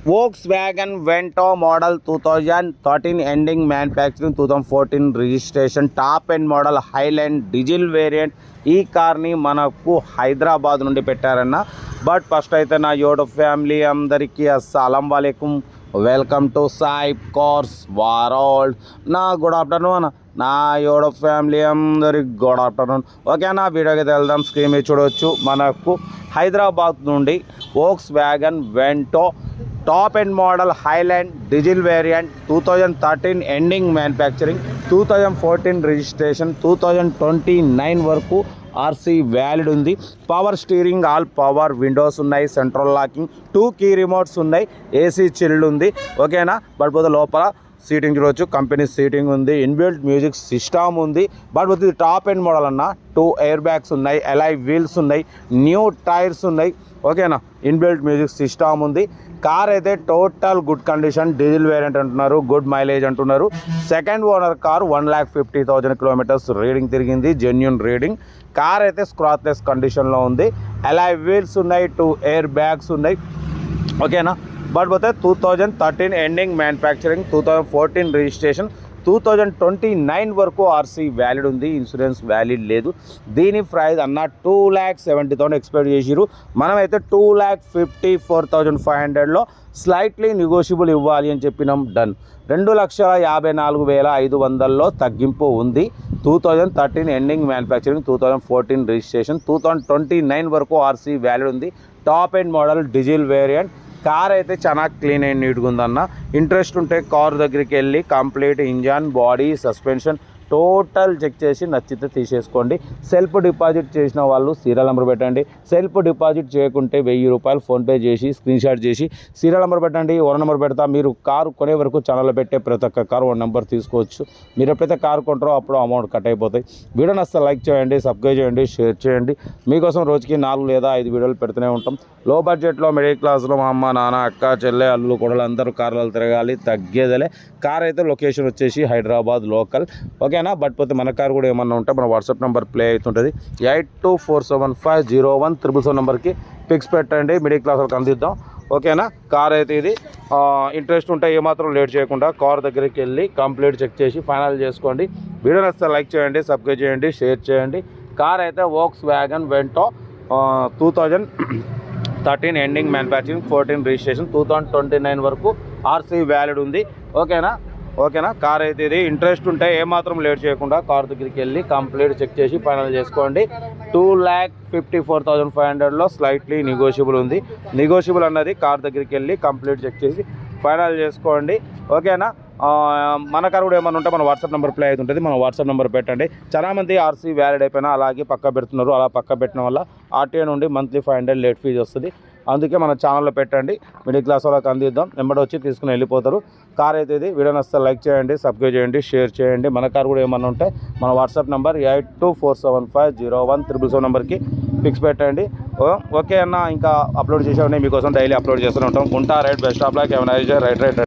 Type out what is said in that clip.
Volkswagen Vento model 2013 ending manufacturing 2014 registration top end model Highland diesel variant ఈ కార్ని మనకు హైదరాబాద్ నుండి పెట్టారన్న. బట్ ఫస్ట్ అయితే నా యూట్యూబ్ ఫ్యామిలీ అందరికీ అస్సలం వాలేకుమ్, welcome to Sai cars world. నా గుడ్ ఆఫ్టర్నూన్ అన్న, నా యూట్యూబ్ ఫ్యామిలీ అందరికి గుడ్ ఆఫ్టర్నూన్. ఓకేనా, వీడియోకి వెళ్దాం. స్క్రీన్ మీద చూడవచ్చు, మనకు హైదరాబాద్ నుండి Volkswagen Vento top end model Highland diesel variant 2013 ending manufacturing 2014 registration 2029 వరకు ఆర్సీ వ్యాలిడ్ ఉంది. Power steering, all power Windows ఉన్నాయి, సెంట్రల్ లాకింగ్, 2 కీ రిమోట్స్ ఉన్నాయి, ఏసీ చిల్డ్ ఉంది. ఓకేనా, బట్ పోతే లోపల సీటింగ్ చూడవచ్చు, కంపెనీ సీటింగ్ ఉంది, ఇన్బిల్ట్ మ్యూజిక్ సిస్టమ్ ఉంది. బట్ పోతే ఇది టాప్ ఎండ్ మోడల్ అన్న. 2 ఎయిర్ బ్యాగ్స్ ఉన్నాయి, ఎలాయ్ వీల్స్ ఉన్నాయి, న్యూ టైర్స్ ఉన్నాయి. ఓకేనా, ఇన్బిల్ట్ మ్యూజిక్ సిస్టమ్ ఉంది. కార్ అయితే total good condition, diesel variant అంటున్నారు, గుడ్ మైలేజ్ అంటున్నారు. Second owner car 1,50,000 kilometres reading తిరిగింది, జెన్యున్ రీడింగ్. కార్ అయితే స్క్రాచ్లెస్ కండిషన్లో ఉంది, ఎలాయ్ వీల్స్ ఉన్నాయి, 2 ఎయిర్ బ్యాగ్స్ ఉన్నాయి. ఓకేనా, బట్ పోతే 2013 ఎండింగ్ మ్యానుఫ్యాక్చరింగ్ 2014 రిజిస్ట్రేషన్ 2029 వరకు ఆర్సీ వ్యాలిడ్ ఉంది, ఇన్సూరెన్స్ వ్యాలిడ్ లేదు. దీని ప్రైస్ అన్న 2,70,000 ఎక్స్పెక్ట్ చేసిరు. మనమైతే 2,54,500లో స్లైట్లీ నెగోషియబుల్ ఇవ్వాలి అని చెప్పినాం. డన్. 2,54,500లో తగ్గింపు ఉంది. 2013 ఎండింగ్ మ్యానుఫ్యాక్చరింగ్ 2014 రిజిస్ట్రేషన్ 2029 వరకు ఆర్సీ వ్యాలిడ్ ఉంది. Top end model diesel variant. Car అయితే చాలా క్లీన్ అండ్ నీట్గా ఉందన్న. ఇంట్రెస్ట్ ఉంటే కార్ దగ్గరికి వెళ్ళి complete engine, body, suspension total check చేసి నచ్చితే తీసేసుకోండి. సెల్ఫ్ డిపాజిట్ చేసిన వాళ్ళు సీరియల్ నెంబర్ పెట్టండి. సెల్ఫ్ డిపాజిట్ చేయకుంటే 1,000 రూపాయలు ఫోన్పే చేసి స్క్రీన్ షాట్ చేసి సీరియల్ నెంబర్ పెట్టండి. ఓన్ నెంబర్ పెడతా. మీరు కారు కొనే వరకు ఛానల్లో పెట్టే ప్రతి ఒక్క కారు ఓన్ నెంబర్ తీసుకోవచ్చు. మీరు ఎప్పుడైతే కారు కొంటారో అప్పుడు అమౌంట్ కట్ అయిపోతాయి. వీడియో నచ్చితే లైక్ చేయండి, సబ్స్క్రైబ్ చేయండి, షేర్ చేయండి. మీకోసం రోజుకి 4 లేదా 5 వీడియోలు పెడుతూనే ఉంటాం. లో బడ్జెట్లో, మిడిల్ క్లాస్లో మా అమ్మ, నాన్న, అక్క, చెల్లె, అల్లు, కొడలు అందరూ కార్లలో తిరగాలి, తగ్గేదలే. కార్ అయితే లొకేషన్ వచ్చేసి హైదరాబాద్ లోకల్. ఓకేనా, బట్ పోతే మన కార్ కూడా ఏమన్నా ఉంటే మన వాట్సాప్ నెంబర్ ప్లే అవుతుంటుంది. 8247501777 నెంబర్కి పిక్స్ పెట్టండి, మిడిల్ క్లాస్ వాళ్ళకి అందిద్దాం. ఓకేనా, కార్ అయితే ఇది ఇంట్రెస్ట్ ఉంటే ఏమాత్రం లేట్ చేయకుండా కార్ దగ్గరికి వెళ్ళి కంప్లీట్ చెక్ చేసి ఫైనల్ చేసుకోండి. వీడియో నచ్చితే లైక్ చేయండి, సబ్స్క్రైబ్ చేయండి, షేర్ చేయండి. కార్ అయితే Volkswagen Vento 2013 ending manufacturing 14 registration 2029 వరకు ఆర్సీ వ్యాలిడ్ ఉంది. ఓకేనా, కార్ అయితే ఇది ఇంట్రెస్ట్ ఉంటే ఏమాత్రం లేట్ చేయకుండా కార్ దగ్గరికి వెళ్ళి కంప్లీట్ చెక్ చేసి ఫైనల్ చేసుకోండి. 2,54,500లో స్లైట్లీ నెగోషియబుల్ ఉంది. నెగోషియబుల్ అన్నది కార్ దగ్గరికి వెళ్ళి కంప్లీట్ చెక్ చేసి ఫైనల్ చేసుకోండి. ఓకేనా, మన కార్ కూడా ఏమైనా ఉంటే మన వాట్సాప్ నెంబర్ ప్లే అవుతుంటుంది, మన వాట్సాప్ నెంబర్ పెట్టండి. చాలామంది ఆర్సీ వ్యాలిడ్ అయిపోయినా అలాగే పక్క పెడుతున్నారు. అలా పక్క పెట్టిన వల్ల ఆర్టీఏ నుండి మంత్లీ 500 లేట్ ఫీజు వస్తుంది. అందుకే మన ఛానల్లో పెట్టండి, మిడిల్ క్లాస్ వాళ్ళకి అందిద్దాం. నెంబర్ వచ్చి తీసుకుని వెళ్ళిపోతారు. కార్ అయితే ఇది. వీడియో నచ్చితే లైక్ చేయండి, సబ్స్క్రైబ్ చేయండి, షేర్ చేయండి. మన కార్ కూడా ఏమన్నా ఉంటే మన వాట్సాప్ నెంబర్ 8247501777 నెంబర్కి పిక్స్ పెట్టండి. ఓకే అన్న, ఇంకా అప్లోడ్ చేసేవాడిని మీకోసం డైలీ అప్లోడ్ చేస్తూనే ఉంటాం. Right, best of luck, right.